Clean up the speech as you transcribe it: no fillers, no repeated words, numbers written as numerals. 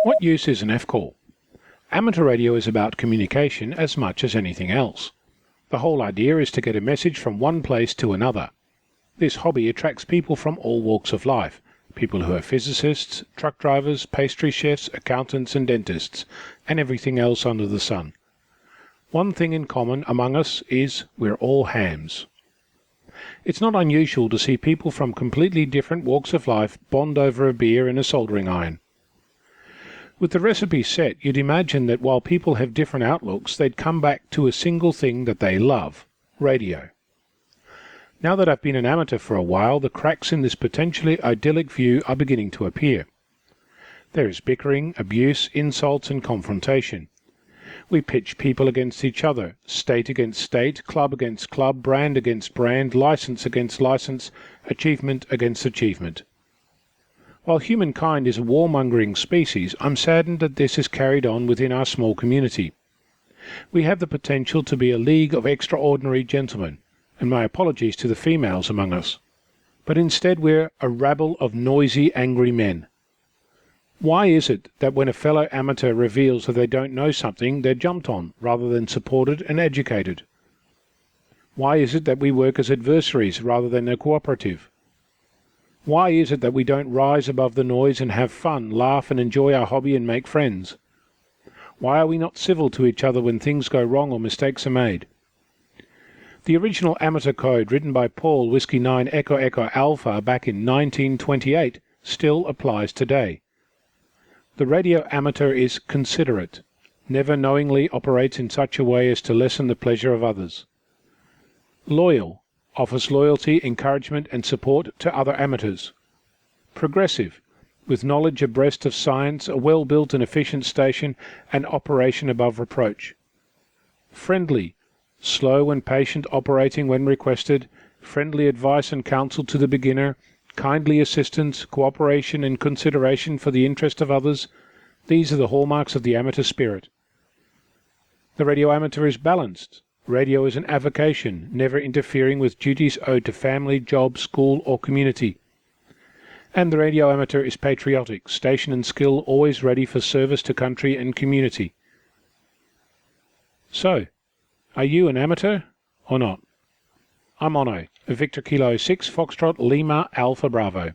What use is an F-call? Amateur radio is about communication as much as anything else. The whole idea is to get a message from one place to another. This hobby attracts people from all walks of life, people who are physicists, truck drivers, pastry chefs, accountants and dentists, and everything else under the sun. One thing in common among us is we're all hams. It's not unusual to see people from completely different walks of life bond over a beer and a soldering iron. With the recipe set, you'd imagine that while people have different outlooks, they'd come back to a single thing that they love: radio. Now that I've been an amateur for a while, the cracks in this potentially idyllic view are beginning to appear. There is bickering, abuse, insults and confrontation. We pitch people against each other, state against state, club against club, brand against brand, license against license, achievement against achievement. While humankind is a warmongering species, I'm saddened that this is carried on within our small community. We have the potential to be a league of extraordinary gentlemen, and my apologies to the females among us. But instead we're a rabble of noisy, angry men. Why is it that when a fellow amateur reveals that they don't know something, they're jumped on, rather than supported and educated? Why is it that we work as adversaries rather than a cooperative? Why is it that we don't rise above the noise and have fun, laugh and enjoy our hobby and make friends? Why are we not civil to each other when things go wrong or mistakes are made? The original amateur code written by Paul Whiskey 9 Echo Echo Alpha back in 1928 still applies today. The radio amateur is considerate, never knowingly operates in such a way as to lessen the pleasure of others. Loyal, offers loyalty, encouragement and support to other amateurs. Progressive, with knowledge abreast of science, a well-built and efficient station, and operation above reproach. Friendly, slow and patient operating when requested, friendly advice and counsel to the beginner, kindly assistance, cooperation and consideration for the interest of others. These are the hallmarks of the amateur spirit. The radio amateur is balanced. Radio is an avocation, never interfering with duties owed to family, job, school or community. And the radio amateur is patriotic, station and skill always ready for service to country and community. So, are you an amateur or not? I'm Ono, Victor Kilo 6 Foxtrot Lima Alpha Bravo.